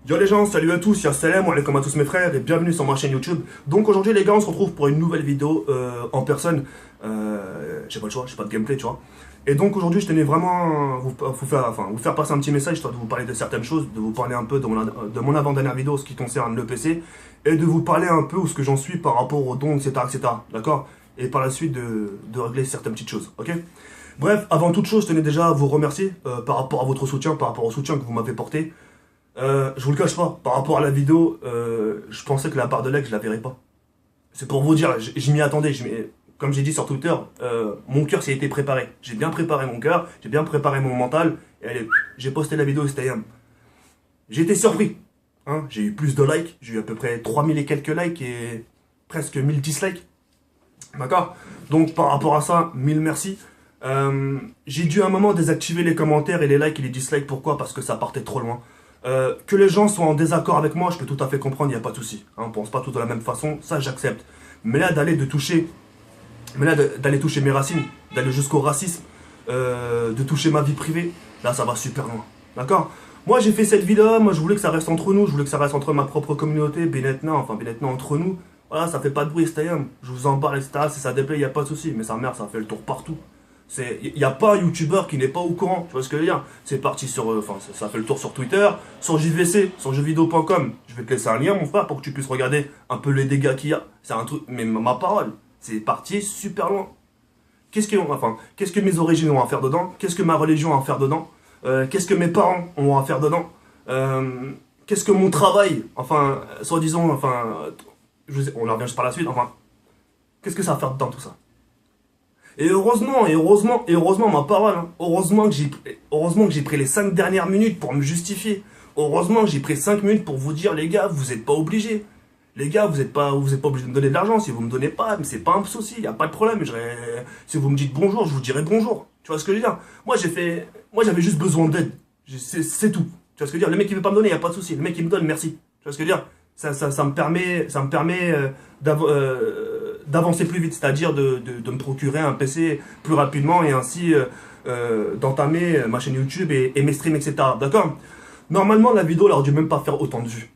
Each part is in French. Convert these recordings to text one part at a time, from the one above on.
Yo les gens, salut à tous, ya salam alaikum à tous mes frères et bienvenue sur ma chaîne YouTube. Donc aujourd'hui les gars, on se retrouve pour une nouvelle vidéo en personne. J'ai pas le choix, j'ai pas de gameplay, tu vois. Et donc aujourd'hui je tenais vraiment à vous faire passer un petit message, histoire de vous parler de certaines choses, de vous parler un peu de mon avant-dernière vidéo, ce qui concerne le PC, et de vous parler un peu où ce que j'en suis par rapport aux dons, etc. etc. D'accord. Et par la suite de régler certaines petites choses, ok. Bref, avant toute chose, je tenais déjà à vous remercier par rapport à votre soutien, par rapport au soutien que vous m'avez porté. Je vous le cache pas, par rapport à la vidéo, je pensais que la barre de like, je la verrais pas. C'est pour vous dire, je m'y attendais. Comme j'ai dit sur Twitter, mon cœur s'est été préparé. J'ai bien préparé mon cœur, j'ai bien préparé mon mental. Et allez, j'ai posté la vidéo, c'était yam. J'ai été surpris. Hein, j'ai eu plus de likes, j'ai eu à peu près 3000 et quelques likes et presque 1000 dislikes. D'accord. Donc par rapport à ça, 1000 merci. J'ai dû à un moment désactiver les commentaires et les likes et les dislikes. Pourquoi? Parce que ça partait trop loin. Que les gens soient en désaccord avec moi, je peux tout à fait comprendre, il n'y a pas de souci. Hein, on pense pas tous de la même façon, ça j'accepte. Mais là, d'aller toucher mes racines, d'aller jusqu'au racisme, de toucher ma vie privée, là ça va super loin. D'accord. Moi j'ai fait cette vidéo, moi je voulais que ça reste entre nous, je voulais que ça reste entre ma propre communauté, Benetna entre nous. Voilà, ça fait pas de bruit, je vous en parle, etc. Si ça déplaît, il n'y a pas de souci. Mais sa mère, ça fait le tour partout. Il n'y a pas un youtubeur qui n'est pas au courant, tu vois ce que je veux dire. C'est parti sur, ça fait le tour sur Twitter, sur JVC, sur jeuxvideo.com. Je vais te laisser un lien mon frère pour que tu puisses regarder un peu les dégâts qu'il y a. C'est un truc, mais ma parole, c'est parti super loin. Qu'est-ce que mes origines ont à faire dedans? Qu'est-ce que ma religion a à faire dedans? Qu'est-ce que mes parents ont à faire dedans? Qu'est-ce que mon travail, soi-disant, on en revient juste par la suite, qu'est-ce que ça va faire dedans tout ça? Et heureusement, ma parole, hein, heureusement que j'ai pris les 5 dernières minutes pour me justifier. Heureusement que j'ai pris 5 minutes pour vous dire, les gars, vous n'êtes pas obligés. Les gars, vous êtes pas obligés de me donner de l'argent. Si vous me donnez pas, c'est pas un souci, il y a pas de problème. Si vous me dites bonjour, je vous dirai bonjour. Tu vois ce que je veux dire? Moi j'avais juste besoin d'aide. C'est tout. Tu vois ce que je veux dire? Le mec qui veut pas me donner, il y a pas de souci. Le mec qui me donne, merci. Tu vois ce que je veux dire? Ça me permet d'avancer plus vite, c'est-à-dire de me procurer un PC plus rapidement et ainsi d'entamer ma chaîne YouTube et mes streams, etc. D'accord? Normalement, la vidéo, elle aurait dû même pas faire autant de vues.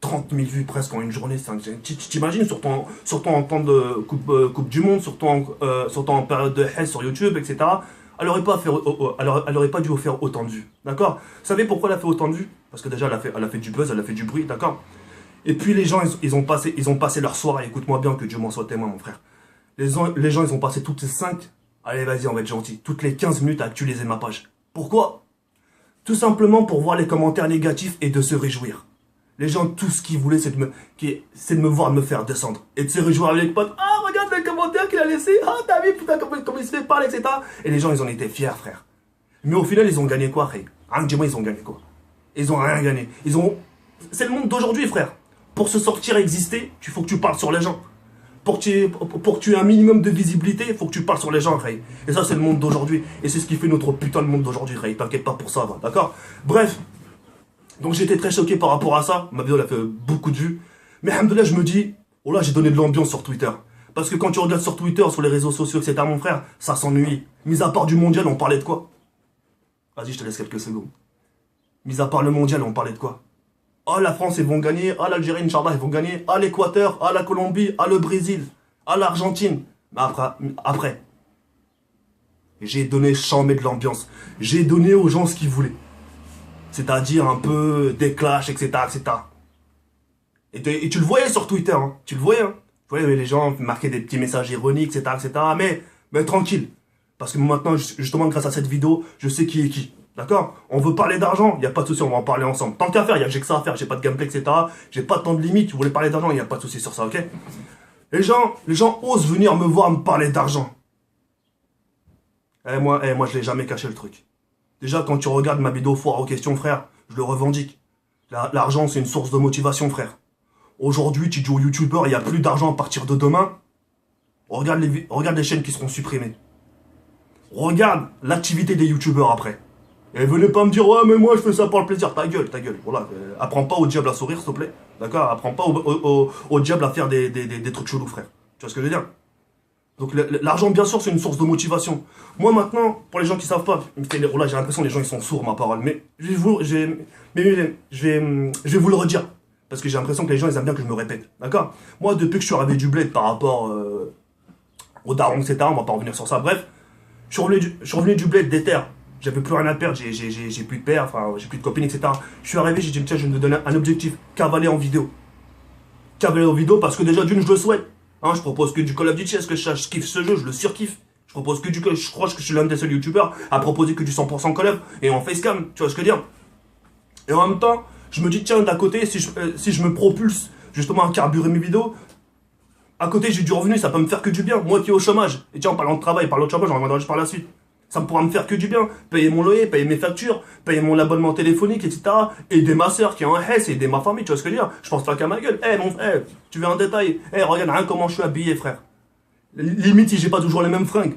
30 000 vues presque en une journée. T'imagines, surtout en temps de coupe du Monde, surtout en période de haine sur YouTube, etc. Elle aurait pas dû faire autant de vues. D'accord? Vous savez pourquoi elle a fait autant de vues? Parce que déjà, elle a fait du buzz, elle a fait du bruit, d'accord? Et puis les gens, ils ont passé leur soirée, écoute-moi bien, que Dieu m'en soit témoin, mon frère. Les gens, ils ont passé toutes ces 5, allez vas-y, on va être gentil, toutes les 15 minutes à actualiser ma page. Pourquoi? Tout simplement pour voir les commentaires négatifs et de se réjouir. Les gens, tout ce qu'ils voulaient, c'est de me voir me faire descendre. Et de se réjouir avec les potes. Ah, regarde les commentaires qu'il a laissé. Ah, t'as vu, putain, comment il se fait parler, etc. Et les gens, ils en étaient fiers, frère. Mais au final, ils ont gagné quoi, frère? Hein, dis-moi, ils ont gagné quoi? Ils ont rien gagné. C'est le monde d'aujourd'hui, frère. Pour se sortir exister, il faut que tu parles sur les gens. Pour que tu aies un minimum de visibilité, il faut que tu parles sur les gens, Ray. Et ça, c'est le monde d'aujourd'hui. Et c'est ce qui fait notre putain de monde d'aujourd'hui, Ray. T'inquiète pas pour ça, va, d'accord? Bref. Donc j'étais très choqué par rapport à ça. Ma vidéo, elle a fait beaucoup de vues. Mais alhamdoulilah, je me dis, oh là, j'ai donné de l'ambiance sur Twitter. Parce que quand tu regardes sur Twitter, sur les réseaux sociaux, etc., mon frère, ça s'ennuie. Mis à part du mondial, on parlait de quoi? Vas-y, je te laisse quelques secondes. Mis à part le mondial, on parlait de quoi? Ah, la France, ils vont gagner. Ah, l'Algérie, Inch'Allah, ils vont gagner. Ah, l'Équateur. Ah, la Colombie. Ah, le Brésil. Ah, l'Argentine. Mais après, j'ai donné chambé de l'ambiance. J'ai donné aux gens ce qu'ils voulaient. C'est-à-dire un peu des clashs, etc., etc. Et tu le voyais sur Twitter, hein. Tu le voyais, hein. Tu voyais les gens marquaient des petits messages ironiques, etc., etc. Mais tranquille. Parce que maintenant, justement, grâce à cette vidéo, je sais qui est qui. D'accord? On veut parler d'argent, il n'y a pas de souci, on va en parler ensemble. Tant qu'à faire, j'ai que ça à faire, j'ai pas de gameplay, etc. J'ai pas de temps de limite, vous voulez parler d'argent, il n'y a pas de souci sur ça, ok? Les gens osent venir me voir me parler d'argent. Moi, je l'ai jamais caché le truc. Déjà, quand tu regardes ma vidéo foire aux questions, frère, je le revendique. L'argent, c'est une source de motivation, frère. Aujourd'hui, tu dis aux youtubeurs, il n'y a plus d'argent à partir de demain. Regarde les chaînes qui seront supprimées. Regarde l'activité des youtubeurs après. Et venez pas me dire, ouais, mais moi je fais ça pour le plaisir. Ta gueule, ta gueule. Voilà. Apprends pas au diable à sourire, s'il te plaît. D'accord? Apprends pas au diable à faire des trucs chelous, frère. Tu vois ce que je veux dire? Donc l'argent, bien sûr, c'est une source de motivation. Moi, maintenant, pour les gens qui savent pas, oh là, j'ai l'impression que les gens ils sont sourds, ma parole. Mais je vais vous le redire. Parce que j'ai l'impression que les gens, ils aiment bien que je me répète. D'accord? Moi, depuis que je suis arrivé du bled par rapport au daron, etc., on va pas revenir sur ça. Bref, je suis revenu du bled, des terres. J'avais plus rien à perdre, j'ai plus de père, enfin, j'ai plus de copine, etc. Je suis arrivé, j'ai dit, tiens, je vais me donner un objectif, cavaler en vidéo. Cavaler en vidéo parce que déjà, d'une, je le souhaite. Hein, je propose que du Call of Duty, est-ce que je kiffe ce jeu, je le surkiffe. Je propose que je crois que je suis l'un des seuls youtubeurs à proposer que du 100% Call of et en facecam, tu vois ce que je veux dire. Et en même temps, je me dis, tiens, d'à côté, si je me propulse justement à carburer mes vidéos, à côté, j'ai du revenu, ça peut me faire que du bien. Moi qui est au chômage, et tiens, en parlant de travail, parlant de chômage, j'en reviendrai juste par la suite. Ça me pourra me faire que du bien. Payer mon loyer, payer mes factures, payer mon abonnement téléphonique, etc. Aider ma soeur qui est en Hesse, aider ma famille, tu vois ce que je veux dire. Je pense pas qu'à ma gueule. Mon frère, tu veux un détail? Regarde, hein, comment je suis habillé, frère. Limite, si j'ai pas toujours les mêmes fringues.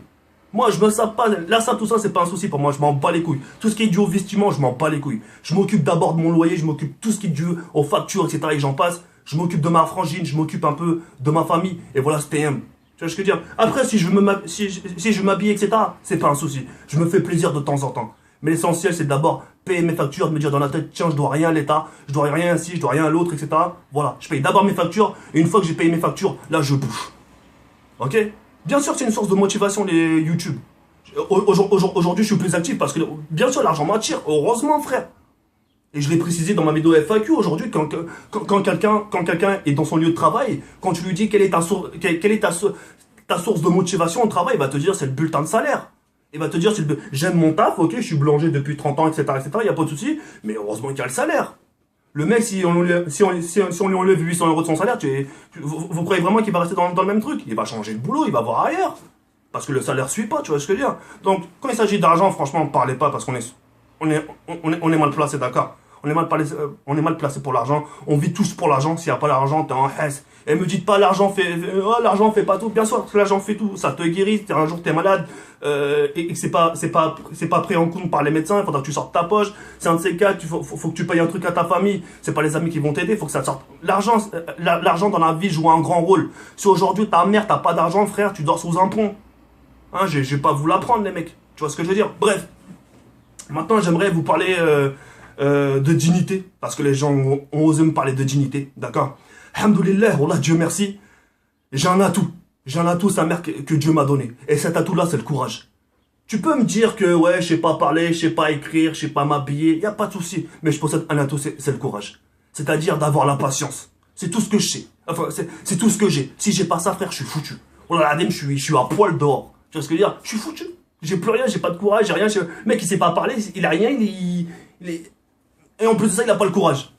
Moi, je me sape pas. Là, ça, tout ça, c'est pas un souci pour moi. Je m'en bats les couilles. Tout ce qui est dû au vestiment, je m'en bats les couilles. Je m'occupe d'abord de mon loyer, je m'occupe de tout ce qui est dû aux factures, etc. Et j'en passe. Je m'occupe de ma frangine, je m'occupe un peu de ma famille. Et voilà, c'était un. Tu vois ce que je veux dire? Après, si je veux m'habiller, etc., c'est pas un souci. Je me fais plaisir de temps en temps. Mais l'essentiel, c'est d'abord payer mes factures, de me dire dans la tête, tiens, je dois rien à l'État, je dois rien à ci, je dois rien à l'autre, etc. Voilà, je paye d'abord mes factures, et une fois que j'ai payé mes factures, là, je bouge. Ok? Bien sûr, c'est une source de motivation, les YouTube. Aujourd'hui, je suis plus actif parce que, bien sûr, l'argent m'attire. Heureusement, frère. Et je l'ai précisé dans ma vidéo FAQ aujourd'hui, quand quelqu'un est dans son lieu de travail, quand tu lui dis quelle est ta source de motivation au travail, il va te dire c'est le bulletin de salaire. Il va te dire j'aime mon taf, ok, je suis boulanger depuis 30 ans, etc., il n'y a pas de souci, mais heureusement qu'il y a le salaire. Le mec, si on lui enlève 800 euros de son salaire, vous croyez vraiment qu'il va rester dans le même truc? Il va changer de boulot, il va voir ailleurs. Parce que le salaire suit pas, tu vois ce que je veux dire. Donc, quand il s'agit d'argent, franchement, ne parlez pas parce on est mal placé, d'accord. On est mal placé pour l'argent. On vit tous pour l'argent. S'il n'y a pas l'argent, t'es en hesse. Et me dites pas l'argent fait pas tout. Bien sûr que l'argent fait tout. Ça te guérit. Un jour t'es malade et que c'est pas pris en compte par les médecins. Il faudra que tu sortes ta poche. C'est un de ces cas. Faut que tu payes un truc à ta famille. C'est pas les amis qui vont t'aider. Il faut que ça te sorte. L'argent dans la vie joue un grand rôle. Si aujourd'hui ta mère t'as pas d'argent, frère, tu dors sous un pont. Hein, je vais pas vous l'apprendre, les mecs. Tu vois ce que je veux dire? Bref. Maintenant, j'aimerais vous parler de dignité, parce que les gens ont osé me parler de dignité, d'accord? Alhamdoulilah, Allah, Dieu merci, j'ai un atout. J'ai un atout, sa mère, que Dieu m'a donné. Et cet atout-là, c'est le courage. Tu peux me dire que, ouais, je sais pas parler, je sais pas écrire, je sais pas m'habiller, y a pas de souci. Mais je possède un atout, c'est le courage. C'est-à-dire d'avoir la patience. C'est tout ce que je sais. Enfin, c'est tout ce que j'ai. Si j'ai pas ça, frère, je suis foutu. Oh là là, je suis à poil dehors. Tu vois ce que je veux dire? Je suis foutu. J'ai plus rien, j'ai pas de courage, j'ai rien. Le mec, il sait pas parler, il a rien, il est... Et en plus de ça, il n'a pas le courage.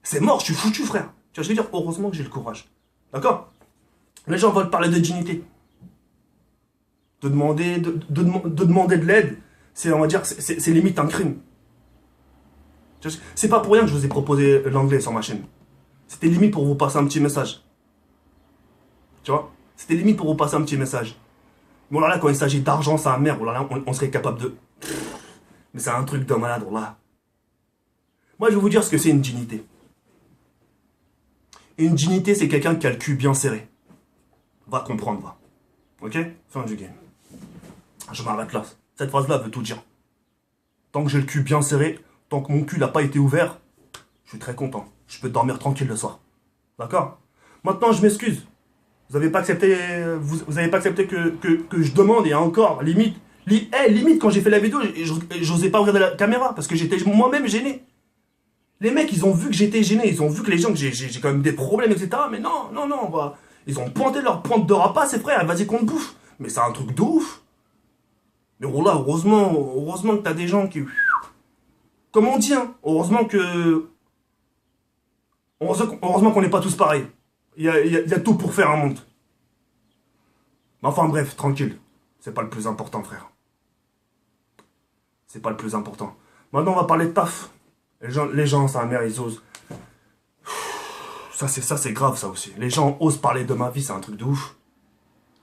C'est mort, je suis foutu, frère. Tu vois ce que je veux dire? Heureusement que j'ai le courage. D'accord? Les gens veulent parler de dignité. De demander de l'aide, c'est, on va dire, c'est limite un crime. C'est pas pour rien que je vous ai proposé l'anglais sur ma chaîne. C'était limite pour vous passer un petit message. Tu vois? C'était limite pour vous passer un petit message. Bon là, quand il s'agit d'argent, ça merde, là, on serait capable de... Mais c'est un truc de malade, là. Moi, je vais vous dire ce que c'est une dignité. Une dignité, c'est quelqu'un qui a le cul bien serré. Va comprendre, va. Ok? Fin du game. Je m'arrête là. Cette phrase-là veut tout dire. Tant que j'ai le cul bien serré, tant que mon cul n'a pas été ouvert, je suis très content. Je peux dormir tranquille le soir. D'accord? Maintenant, je m'excuse. Vous n'avez pas accepté, vous avez pas accepté que je demande, et encore, limite, quand j'ai fait la vidéo, j'osais pas regarder la caméra parce que j'étais moi-même gêné. Les mecs, ils ont vu que j'étais gêné, ils ont vu que les gens, que j'ai quand même des problèmes, etc. Mais non, ils ont pointé leur pointe de rapace, et frère, vas-y qu'on te bouffe. Mais c'est un truc de ouf. Mais voilà, heureusement que t'as des gens qui... Comme on dit, hein, heureusement qu'on n'est pas tous pareils. Il y a tout pour faire un monde. Mais enfin bref, tranquille. C'est pas le plus important, frère. C'est pas le plus important. Maintenant, on va parler de taf. Les gens, ça mère, ils osent. Ça, c'est grave, ça aussi. Les gens osent parler de ma vie, c'est un truc de ouf.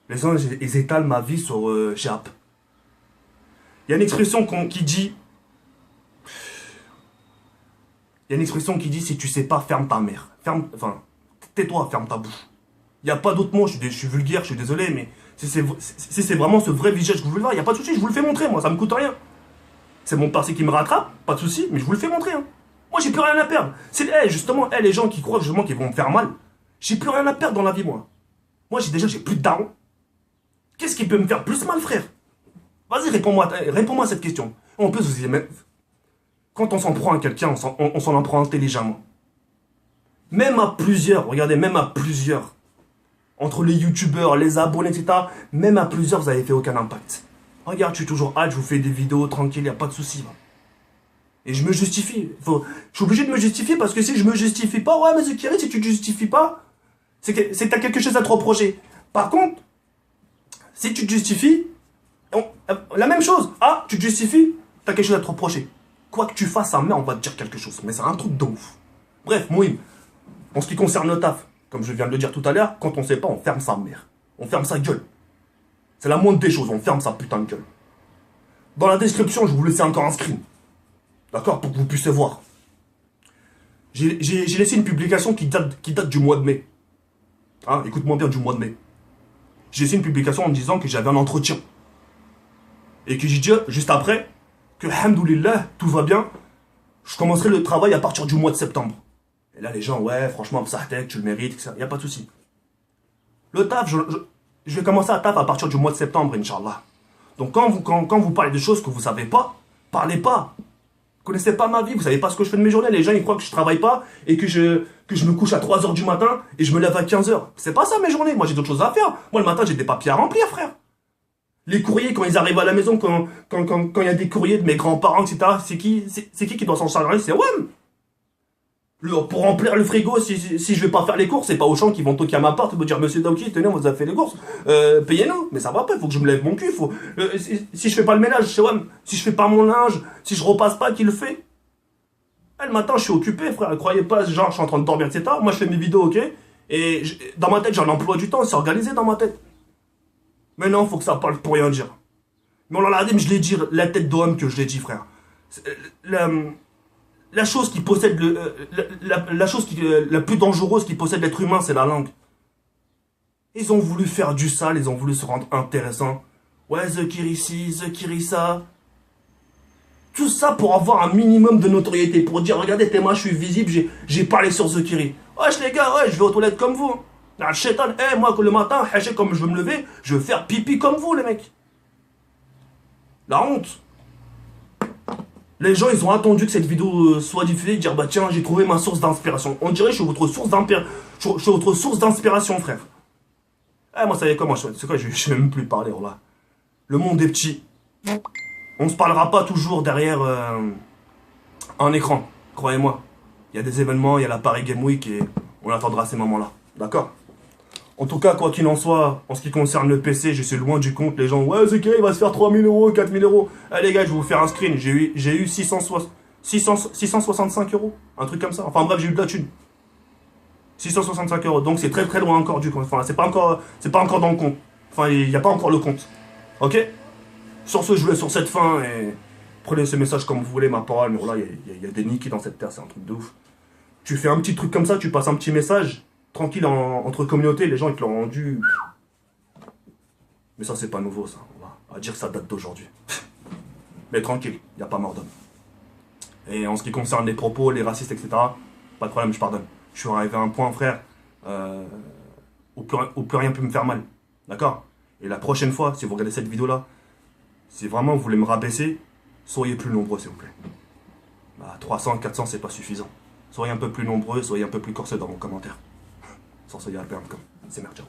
Les gens, ils étalent ma vie sur Jap. Il y a une expression qui dit... Il y a une expression qui dit, si tu sais pas, ferme ta mère. Enfin, tais-toi, ferme ta bouche. Il n'y a pas d'autre mot, je suis vulgaire, je suis désolé, mais si c'est vraiment ce vrai visage que vous voulez voir, il n'y a pas de souci, je vous le fais montrer, moi, ça me coûte rien. C'est mon passé qui me rattrape, pas de souci, mais je vous le fais montrer. Hein. Moi, j'ai plus rien à perdre. C'est justement, les gens qui croient justement qu'ils vont me faire mal, j'ai plus rien à perdre dans la vie, moi. Moi, j'ai plus de daron. Qu'est-ce qui peut me faire plus mal, frère? Vas-y, réponds-moi à cette question. En plus, vous dites, quand on s'en prend à quelqu'un, on s'en en prend intelligemment. Même à plusieurs, regardez, même à plusieurs, entre les youtubeurs, les abonnés, etc., même à plusieurs, vous n'avez fait aucun impact. Regarde, je suis toujours hâte, je vous fais des vidéos tranquille, il n'y a pas de souci. Et je me justifie. Je suis obligé de me justifier parce que si je me justifie pas, ouais, mais Zekiri, si tu te justifies pas, c'est que tu as quelque chose à te reprocher. Par contre, si tu te justifies, la même chose. Ah, tu te justifies, tu as quelque chose à te reprocher. Quoi que tu fasses, sa mère, on va te dire quelque chose. Mais c'est un truc de ouf. Bref, Moïm, en ce qui concerne le taf, comme je viens de le dire tout à l'heure, quand on sait pas, on ferme sa mère. On ferme sa gueule. C'est la moindre des choses, on ferme sa putain de gueule. Dans la description, je vais vous laisser encore un screen. D'accord? Pour que vous puissiez voir. J'ai laissé une publication qui date du mois de mai. Hein, écoute-moi bien, du mois de mai. J'ai laissé une publication en me disant que j'avais un entretien. Et que j'ai dit juste après que, alhamdoulilah, tout va bien. Je commencerai le travail à partir du mois de septembre. Et là, les gens, ouais, franchement, Sahtek, tu le mérites, etc. Il n'y a pas de souci. Le taf, je vais commencer à taf à partir du mois de septembre, Inch'Allah. Donc, quand vous parlez de choses que vous ne savez pas, parlez pas. Vous connaissez pas ma vie, vous savez pas ce que je fais de mes journées. Les gens, ils croient que je travaille pas et que je me couche à 3h du matin et je me lève à 15h. C'est pas ça mes journées. Moi, j'ai d'autres choses à faire. Moi, le matin, j'ai des papiers à remplir, frère. Les courriers, quand ils arrivent à la maison, quand il y a des courriers de mes grands-parents, etc., c'est qui doit s'en charger? C'est WAM. Pour remplir le frigo, si je vais pas faire les courses, c'est pas Auchan qui vont toquer à ma porte et me dire, monsieur Daouki, tenez, on vous a fait les courses, payez-nous. Mais ça va pas, il faut que je me lève mon cul. Si je fais pas le ménage, c'est WAM. Si je fais pas mon linge, si je repasse pas, qui le fait? Le matin, je suis occupé, frère. Croyez pas, genre, je suis en train de dormir, etc. Moi, je fais mes vidéos, ok? Et dans ma tête, j'ai un emploi du temps, c'est organisé dans ma tête. Mais non, faut que ça parle pour rien dire. Mais on l'a dit, mais je l'ai dit, la tête d'homme que je l'ai dit, frère. La chose qui possède la chose la plus dangereuse qui possède l'être humain, c'est la langue. Ils ont voulu faire du sale, ils ont voulu se rendre intéressants. Ouais, Zekiri ci, Zekiri ça. Tout ça pour avoir un minimum de notoriété, pour dire, regardez, moi je suis visible, j'ai parlé sur Zekiri. Wesh les gars, ouais, je vais aux toilettes comme vous. Le chétan, moi le matin, comme je veux me lever, je veux faire pipi comme vous les mecs. La honte. Les gens, ils ont attendu que cette vidéo soit diffusée, dire, bah tiens, j'ai trouvé ma source d'inspiration. On dirait que je suis votre source d'inspiration, frère. Moi, ça y est, comment c'est quoi, je vais même plus parler, là. Le monde est petit. On se parlera pas toujours derrière un écran, croyez-moi. Il y a des événements, il y a la Paris Game Week et on attendra ces moments-là. D'accord? En tout cas, quoi qu'il en soit, en ce qui concerne le PC, je suis loin du compte. Les gens, ouais, c'est il va se faire 3000 euros, 4000 euros. Les gars, je vais vous faire un screen. J'ai eu 665 euros. Un truc comme ça. Enfin bref, j'ai eu de la thune. 665 euros. Donc c'est très très loin encore du compte. Enfin, c'est pas encore dans le compte. Enfin, il n'y a pas encore le compte. Ok? Sur ce, je vous laisse sur cette fin et prenez ce message comme vous voulez, ma parole. Mais voilà, il y a des niquis dans cette terre, c'est un truc de ouf. Tu fais un petit truc comme ça, tu passes un petit message. Tranquille entre communautés, les gens ils te l'ont rendu. Mais ça c'est pas nouveau ça, on va dire que ça date d'aujourd'hui. Mais tranquille, il n'y a pas mort d'homme. Et en ce qui concerne les propos, les racistes, etc., pas de problème, je pardonne. Je suis arrivé à un point, frère, où plus rien peut me faire mal. D'accord? Et la prochaine fois, si vous regardez cette vidéo-là, si vraiment vous voulez me rabaisser, soyez plus nombreux s'il vous plaît. 300, 400 c'est pas suffisant. Soyez un peu plus nombreux, soyez un peu plus corsés dans vos commentaires. Sans ça, il y a un peu comme. C'est merde.